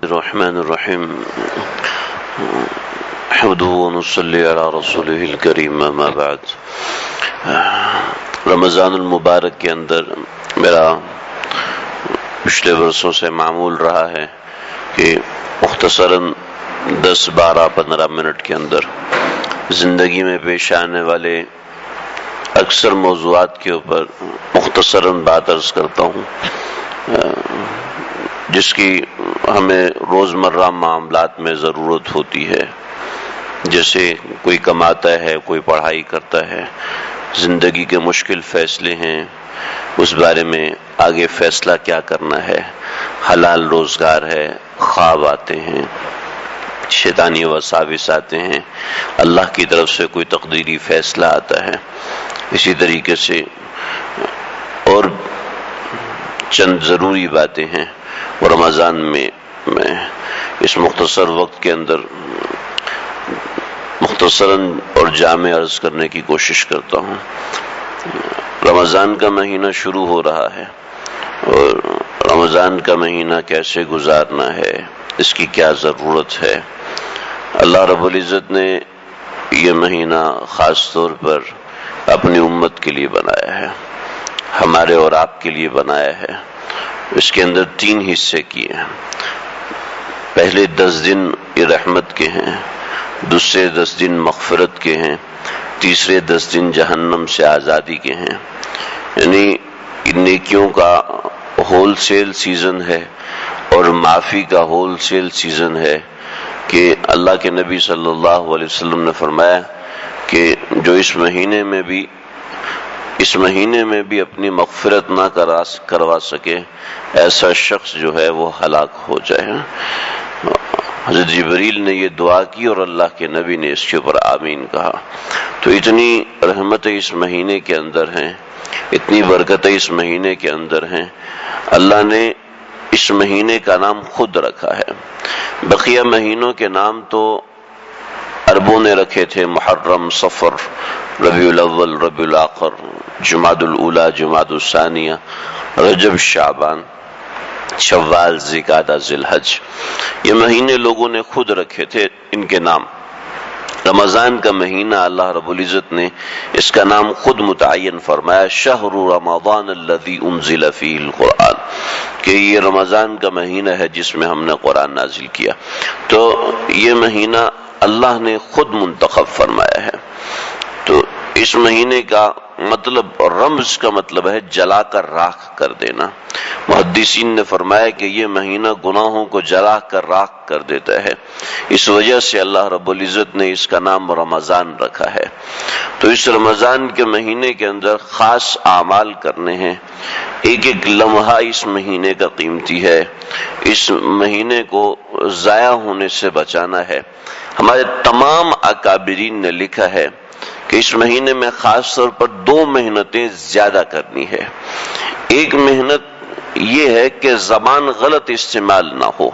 الرحمن الرحیم نحمده ونصلی علی رسولہ الکریم اما بعد۔ رمضان المبارک کے اندر میرا پچھلے برسوں سے معمول رہا ہے کہ مختصراً 10-12-15 منٹ کے اندر زندگی میں پیش آنے والے اکثر موضوعات کے اوپر مختصراً بات عرض کرتا ہوں، جس کی ہمیں روزمرہ معاملات میں ضرورت ہوتی ہے۔ جیسے کوئی کماتا ہے، کوئی پڑھائی کرتا ہے، زندگی کے مشکل فیصلے ہیں، اس بارے میں آگے فیصلہ کیا کرنا ہے، حلال روزگار ہے، خواب آتے ہیں، شیطانی وساوس آتے ہیں، اللہ کی طرف سے کوئی تقدیری فیصلہ آتا ہے۔ اسی طریقے سے اور چند ضروری باتیں ہیں، اور رمضان میں اس مختصر وقت کے اندر مختصراً اور جامع عرض کرنے کی کوشش کرتا ہوں۔ رمضان کا مہینہ شروع ہو رہا ہے، اور رمضان کا مہینہ کیسے گزارنا ہے، اس کی کیا ضرورت ہے۔ اللہ رب العزت نے یہ مہینہ خاص طور پر اپنی امت کے لیے بنایا ہے، ہمارے اور آپ کے لیے بنایا ہے۔ اس کے اندر 3 حصے کیے ہیں۔ پہلے 10 دن یہ رحمت کے ہیں، دوسرے 10 دن مغفرت کے ہیں، تیسرے 10 دن جہنم سے آزادی کے ہیں۔ یعنی نیکیوں کا ہول سیل سیزن ہے اور معافی کا ہول سیل سیزن ہے، کہ اللہ کے نبی صلی اللہ علیہ وسلم نے فرمایا کہ جو اس مہینے میں بھی اپنی مغفرت نہ کروا سکے، ایسا شخص جو ہے وہ ہلاک ہو جائے۔ حضرت جبریل نے یہ دعا کی اور اللہ کے نبی نے اس کے اوپر آمین کہا۔ تو اتنی رحمتیں اس مہینے کے اندر ہیں، اتنی برکتیں اس مہینے کے اندر ہیں۔ اللہ نے اس مہینے کا نام خود رکھا ہے۔ بقیہ مہینوں کے نام تو عربوں نے رکھے تھے، محرم، صفر، ربیع الاول، ربیع الاخر، جمادی الاولی، جمادی الثانیہ، رجب، شعبان، شوال، ذوالقعدہ، ذی الحج۔ یہ مہینے لوگوں نے خود رکھے تھے ان کے نام۔ رمضان کا مہینہ اللہ رب العزت نے اس کا نام خود متعین فرمایا، شہر رمضان الذی انزل فیہ القرآن، کہ یہ رمضان کا مہینہ ہے جس میں ہم نے قرآن نازل کیا۔ تو یہ مہینہ اللہ نے خود منتخب فرمایا ہے۔ تو اس مہینے کا مطلب، رمز کا مطلب ہے جلا کر راکھ کر دینا۔ محدثین نے فرمایا کہ یہ مہینہ گناہوں کو جلا کر راکھ کر دیتا ہے، اس وجہ سے اللہ رب العزت نے اس کا نام رمضان رکھا ہے۔ تو اس رمضان کے مہینے کے اندر خاص اعمال کرنے ہیں۔ ایک ایک لمحہ اس مہینے کا قیمتی ہے، اس مہینے کو ضائع ہونے سے بچانا ہے۔ ہمارے تمام اکابرین نے لکھا ہے کہ اس مہینے میں خاص طور پر 2 محنتیں زیادہ کرنی ہے۔ ایک محنت یہ ہے کہ زبان غلط استعمال نہ ہو،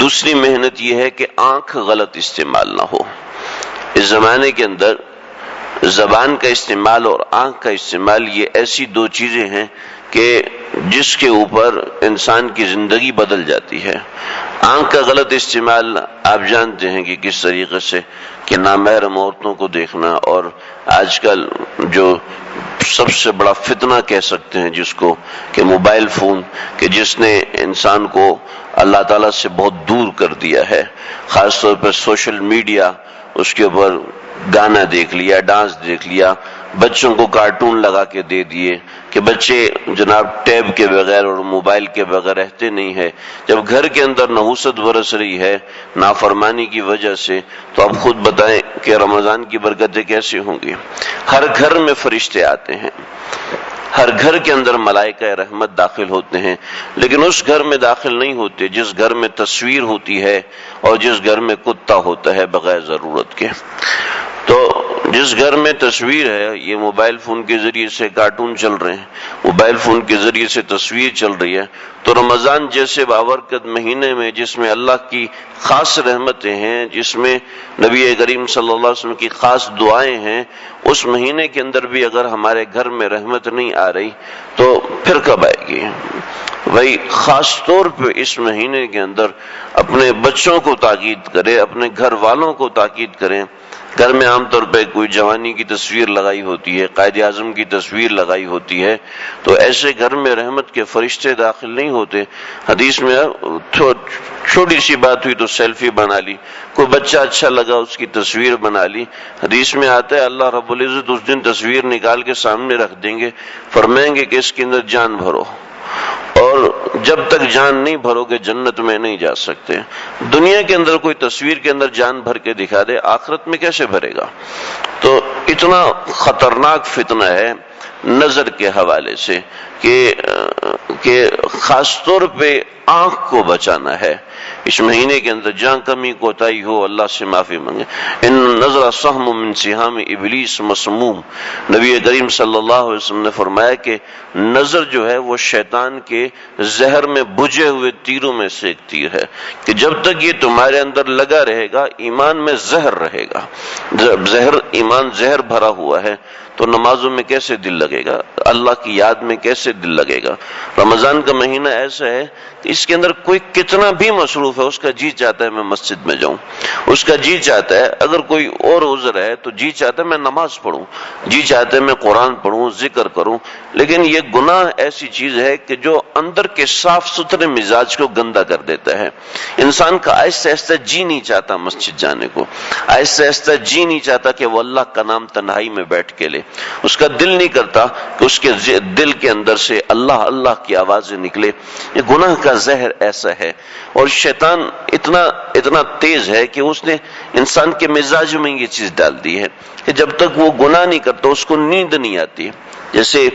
دوسری محنت یہ ہے کہ آنکھ غلط استعمال نہ ہو۔ اس زمانے کے اندر زبان کا استعمال اور آنکھ کا استعمال، یہ ایسی 2 چیزیں ہیں کہ جس کے اوپر انسان کی زندگی بدل جاتی ہے۔ آنکھ کا غلط استعمال آپ جانتے ہیں کہ کس طریقے سے، کہ نامحرم عورتوں کو دیکھنا، اور آج کل جو سب سے بڑا فتنہ کہہ سکتے ہیں جس کو، کہ موبائل فون، کہ جس نے انسان کو اللہ تعالیٰ سے بہت دور کر دیا ہے۔ خاص طور پر سوشل میڈیا، اس کے اوپر گانا دیکھ لیا، ڈانس دیکھ لیا، بچوں کو کارٹون لگا کے دے دیے کہ بچے جناب ٹیب کے بغیر اور موبائل کے بغیر رہتے نہیں ہیں۔ جب گھر کے اندر نحوست برس رہی ہے نافرمانی کی وجہ سے، تو اب خود بتائیں کہ رمضان کی برکتیں کیسے ہوں گی۔ ہر گھر میں فرشتے آتے ہیں، ہر گھر کے اندر ملائکہ رحمت داخل ہوتے ہیں، لیکن اس گھر میں داخل نہیں ہوتے جس گھر میں تصویر ہوتی ہے اور جس گھر میں کتا ہوتا ہے بغیر ضرورت کے۔ تو جس گھر میں تصویر ہے، یہ موبائل فون کے ذریعے سے کارٹون چل رہے ہیں، موبائل فون کے ذریعے سے تصویر چل رہی ہے، تو رمضان جیسے بابرکت مہینے میں جس میں اللہ کی خاص رحمتیں ہیں، جس میں نبی کریم صلی اللہ علیہ وسلم کی خاص دعائیں ہیں، اس مہینے کے اندر بھی اگر ہمارے گھر میں رحمت نہیں آ رہی تو پھر کب آئے گی؟ بھائی خاص طور پہ اس مہینے کے اندر اپنے بچوں کو تاکید کرے، اپنے گھر والوں کو تاکید کریں۔ گھر میں عام طور پہ کوئی جوانی کی تصویر لگائی ہوتی ہے، قائد اعظم کی تصویر لگائی ہوتی ہے، تو ایسے گھر میں رحمت کے فرشتے داخل نہیں ہوتے۔ حدیث میں چھوٹی سی بات ہوئی تو سیلفی بنا لی، کوئی بچہ اچھا لگا اس کی تصویر بنا لی۔ حدیث میں آتا ہے اللہ رب العزت اس دن تصویر نکال کے سامنے رکھ دیں گے، فرمائیں گے کہ اس کے اندر جان بھرو، اور جب تک جان نہیں بھرو گے جنت میں نہیں جا سکتے۔ دنیا کے اندر کوئی تصویر کے اندر جان بھر کے دکھا دے، آخرت میں کیسے بھرے گا؟ تو اتنا خطرناک فتنہ ہے نظر کے حوالے سے کہ خاص طور پہ آنکھ کو بچانا ہے۔ اس مہینے کے اندر جہاں کمی کوتاہی ہو اللہ سے معافی مانگے۔ ان نظر سہم من سہام ابلیس مسموم، نبی کریم صلی اللہ علیہ وسلم نے فرمایا کہ نظر جو ہے وہ شیطان کے زہر میں بجھے ہوئے تیروں میں سے ایک تیر ہے، کہ جب تک یہ تمہارے اندر لگا رہے گا ایمان میں زہر رہے گا۔ ایمان زہر بھرا ہوا ہے تو نمازوں میں کیسے دل لگے گا؟ اللہ کی یاد میں کیسے دل لگے گا؟ رمضان کا مہینہ ایسا ہے کہ اس کے اندر کوئی کتنا بھی مصروف ہے، اس کا جی چاہتا ہے میں مسجد میں جاؤں، اس کا جی چاہتا ہے اگر کوئی اور عذر ہے تو جی چاہتا ہے میں نماز پڑھوں، جی چاہتا ہے میں قرآن پڑھوں، ذکر کروں، لیکن یہ گناہ ایسی چیز ہے کہ جو اندر کے صاف ستھرے مزاج کو گندا کر دیتا ہے۔ انسان کا آہستہ آہستہ جی نہیں چاہتا مسجد جانے کو، آہستہ آہستہ جی نہیں چاہتا کہ وہ اللہ کا نام تنہائی میں بیٹھ کے لے، اس کا دل نہیں کرتا کہ اس کے دل کے اندر سے اللہ اللہ کی آوازیں نکلے۔ یہ گناہ کا زہر ایسا ہے، اور شیطان اتنا تیز ہے کہ اس نے انسان کے مزاج میں یہ چیز ڈال دی ہے کہ جب تک وہ گناہ نہیں کرتا اس کو نیند نہیں آتی۔ جیسے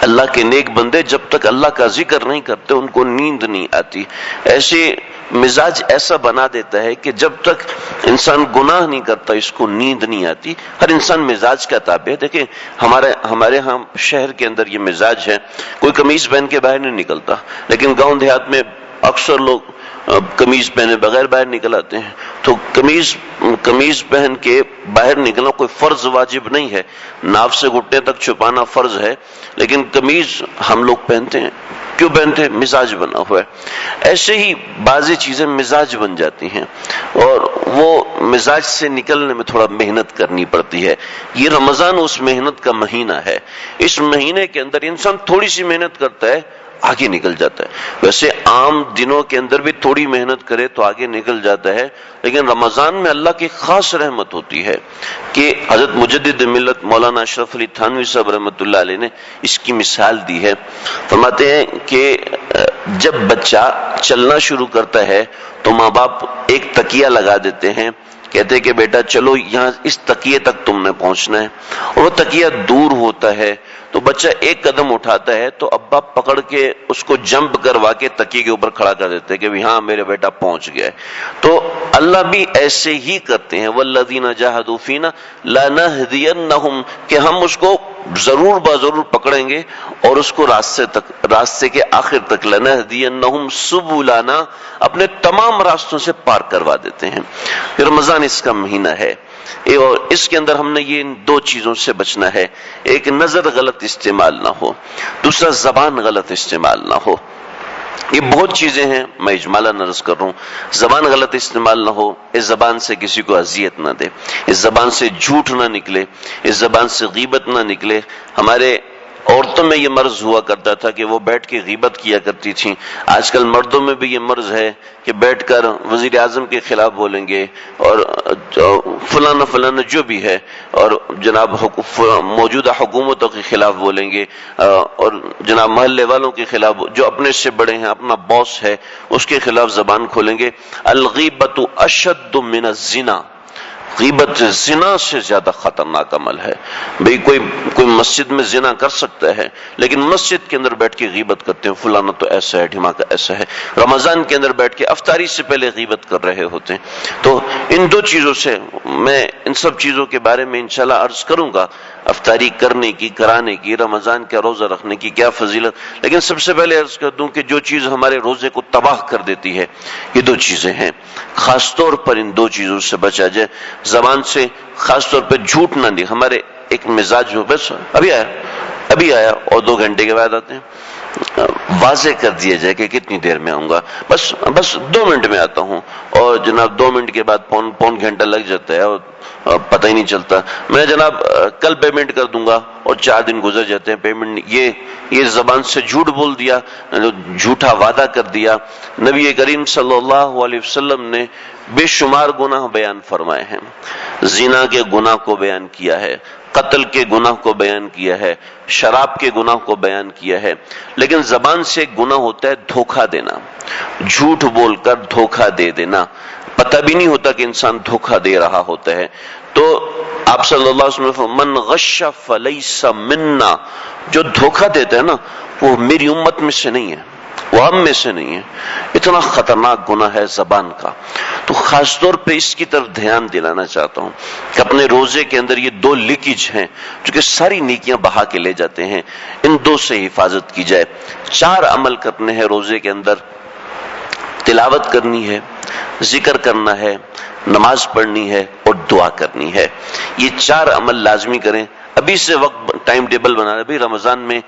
اللہ کے نیک بندے جب تک اللہ کا ذکر نہیں کرتے ان کو نیند نہیں آتی، ایسے مزاج ایسا بنا دیتا ہے کہ جب تک انسان گناہ نہیں کرتا اس کو نیند نہیں آتی۔ ہر انسان مزاج کا تابع ہے۔ دیکھیں ہمارے ہاں شہر کے اندر یہ مزاج ہے، کوئی قمیض پہن کے باہر نہیں نکلتا، لیکن گاؤں دیہات میں اکثر لوگ قمیض پہنے بغیر باہر نکل آتے ہیں۔ تو قمیض پہن کے باہر نکلنا کوئی فرض واجب نہیں ہے، ناف سے گھٹنے تک چھپانا فرض ہے، لیکن قمیض ہم لوگ پہنتے ہیں۔ کیوں پہنتے ہیں؟ مزاج بنا ہوا ہے۔ ایسے ہی بعضی چیزیں مزاج بن جاتی ہیں، اور وہ مزاج سے نکلنے میں تھوڑا محنت کرنی پڑتی ہے۔ یہ رمضان اس محنت کا مہینہ ہے۔ اس مہینے کے اندر انسان تھوڑی سی محنت کرتا ہے آگے نکل جاتا ہے۔ ویسے عام دنوں کے اندر بھی تھوڑی محنت کرے تو آگے نکل جاتا ہے، لیکن رمضان میں اللہ کی خاص رحمت ہوتی ہے کہ حضرت مجدد ملت مولانا اشرف علی تھانوی صاحب رحمۃ اللہ علیہ نے اس کی مثال دی ہے۔ فرماتے ہیں کہ جب بچہ چلنا شروع کرتا ہے تو ماں باپ ایک تکیہ لگا دیتے ہیں، کہتے کہ بیٹا چلو یہاں اس تکیے تک تم نے پہنچنا ہے، اور وہ تکیہ دور ہوتا ہے تو بچہ ایک قدم اٹھاتا ہے تو ابا پکڑ کے اس کو جمپ کروا کے تکیے کے اوپر کھڑا کر دیتے ہیں کہ ہاں میرے بیٹا پہنچ گیا ہے۔ تو اللہ بھی ایسے ہی کرتے ہیں، والذین جاہدوا فینا لنہدینہم، کہ ہم اس کو ضرور ضرور پکڑیں گے اور اس کو راستے کے آخر تک لنہدینہم سبلنا، اپنے تمام راستوں سے پار کروا دیتے ہیں۔ رمضان اس کا مہینہ ہے، اور اس کے اندر ہم نے یہ دو چیزوں سے بچنا ہے، ایک نظر غلط استعمال نہ ہو، دوسرا زبان غلط استعمال نہ ہو۔ یہ بہت چیزیں ہیں، میں اجمالاً عرض کر رہا ہوں۔ زبان غلط استعمال نہ ہو، اس زبان سے کسی کو اذیت نہ دے، اس زبان سے جھوٹ نہ نکلے، اس زبان سے غیبت نہ نکلے۔ ہمارے عورتوں میں یہ مرض ہوا کرتا تھا کہ وہ بیٹھ کے غیبت کیا کرتی تھیں، آج کل مردوں میں بھی یہ مرض ہے کہ بیٹھ کر وزیر اعظم کے خلاف بولیں گے، اور فلانا جو بھی ہے، اور جناب موجودہ حکومتوں کے خلاف بولیں گے، اور جناب محلے والوں کے خلاف، جو اپنے سے بڑے ہیں، اپنا باس ہے اس کے خلاف زبان کھولیں گے۔ الغیبت اشد من الزنا، غیبت زنا سے زیادہ خطرناک عمل ہے. بھئی کوئی مسجد میں زنا کر سکتا ہے لیکن مسجد کے اندر بیٹھ کے غیبت کرتے ہیں، فلانا تو ایسا ہے، ڈھماکہ ایسا ہے. رمضان کے اندر بیٹھ کے افطاری سے پہلے غیبت کر رہے ہوتے ہیں. تو ان دو چیزوں سے میں ان سب چیزوں کے بارے میں انشاءاللہ عرض کروں گا، افطاری کرنے کی، کرانے کی، رمضان کا روزہ رکھنے کی کیا فضیلت. لیکن سب سے پہلے عرض کر دوں کہ جو چیز ہمارے روزے کو تباہ کر دیتی ہے یہ دو چیزیں ہیں. خاص طور پر ان دو چیزوں سے بچا جائے. زبان سے خاص طور پہ جھوٹ نہ نہیں. ہمارے ایک مزاج ہو، بس ابھی آیا اور 2 گھنٹے کے بعد آتے ہیں. واضح کر دیا جائے کہ کتنی دیر میں آؤں گا، بس 2 منٹ میں آتا ہوں، اور جناب 2 منٹ کے بعد پون گھنٹہ لگ جاتا ہے اور پتہ ہی نہیں چلتا. میں جناب کل پیمنٹ کر دوں گا اور 4 دن گزر جاتے ہیں، پیمنٹ یہ زبان سے جھوٹ بول دیا، جھوٹا وعدہ کر دیا. نبی کریم صلی اللہ علیہ وسلم نے بے شمار گناہ بیان فرمائے ہیں. زنا کے گناہ کو بیان کیا ہے، قتل کے گناہ کو بیان کیا ہے، شراب کے گناہ کو بیان کیا ہے. لیکن زبان سے ایک گناہ ہوتا ہے دھوکہ دینا، جھوٹ بول کر دھوکہ دے دینا. پتہ بھی نہیں ہوتا کہ انسان دھوکہ دے رہا ہوتا ہے. تو آپ صلی اللہ علیہ وسلم من غش فلیس منا، جو دھوکہ دیتا ہے نا وہ میری امت میں سے نہیں ہے، وہ ہم میں سے نہیں ہے. اتنا خطرناک گناہ ہے زبان کا. تو خاص طور پہ اس کی طرف دھیان دلانا چاہتا ہوں کہ اپنے روزے کے اندر یہ 2 لیکیج ہیں جو کہ ساری نیکیاں بہا کے لے جاتے ہیں، ان 2 سے حفاظت کی جائے. 4 عمل کرنے ہیں روزے کے اندر. تلاوت کرنی ہے، ذکر کرنا ہے، نماز پڑھنی ہے اور دعا کرنی ہے. یہ 4 عمل لازمی کریں. ابھی سے وقت ٹائم ٹیبل بنا رہے. رمضان میں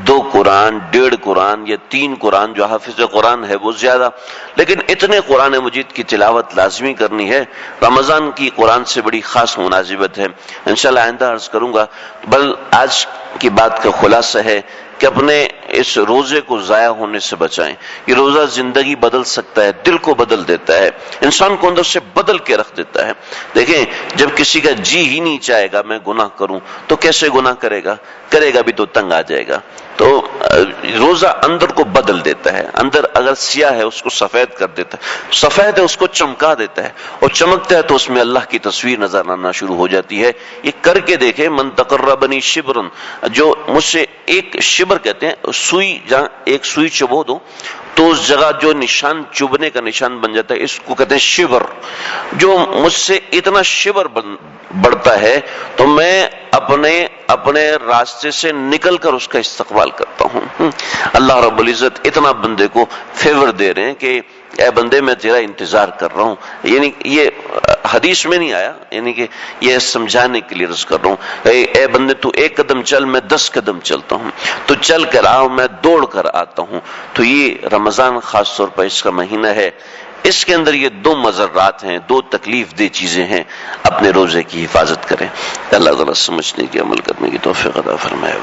2 قرآن، 1.5 قرآن یا 3 قرآن، جو حافظ قرآن ہے وہ زیادہ، لیکن اتنے قرآن مجید کی تلاوت لازمی کرنی ہے. رمضان کی قرآن سے بڑی خاص مناسبت ہے. انشاءاللہ آئندہ عرض کروں گا. بل آج کی بات کا خلاصہ ہے کہ اپنے اس روزے کو ضائع ہونے سے بچائیں. یہ روزہ زندگی بدل سکتا ہے، دل کو بدل دیتا ہے، انسان کو اندر سے بدل کے رکھ دیتا ہے. دیکھیں جب کسی کا جی ہی نہیں چاہے گا میں گناہ کروں تو کیسے گناہ کرے گا بھی تو تنگ آ جائے گا. تو روزہ اندر کو بدل دیتا ہے. اندر اگر سیاہ ہے اس کو سفید کر دیتا ہے، سفید ہے اس کو چمکا دیتا ہے، اور چمکتا ہے تو اس میں اللہ کی تصویر نظر آنا شروع ہو جاتی ہے. یہ کر کے دیکھیں. من تقربنی شبرن، جو مجھ سے 1 شبر کہتے ہیں سوئی، جہاں 1 سوئی چبو دو تو اس جگہ جو نشان چبنے کا نشان بن جاتا ہے، اس کو کہتے ہیں شبر. جو مجھ سے اتنا شبر بڑھتا ہے تو میں اپنے راستے سے نکل کر اس کا استقبال کرتا ہوں. اللہ رب العزت اتنا بندے کو فیور دے رہے ہیں کہ اے بندے میں تیرا انتظار کر رہا ہوں. یعنی یہ حدیث میں نہیں آیا، یعنی کہ یہ سمجھانے کے لیے عرض کر رہا ہوں. اے بندے تو 1 قدم چل، میں 10 قدم چلتا ہوں. تو چل کر آؤ، میں دوڑ کر آتا ہوں. تو یہ رمضان خاص طور پر اس کا مہینہ ہے. اس کے اندر یہ 2 مضرات ہیں، 2 تکلیف دہ چیزیں ہیں. اپنے روزے کی حفاظت کریں. اللہ تعالیٰ سمجھنے کی، عمل کرنے کی توفیق عطا فرمائے.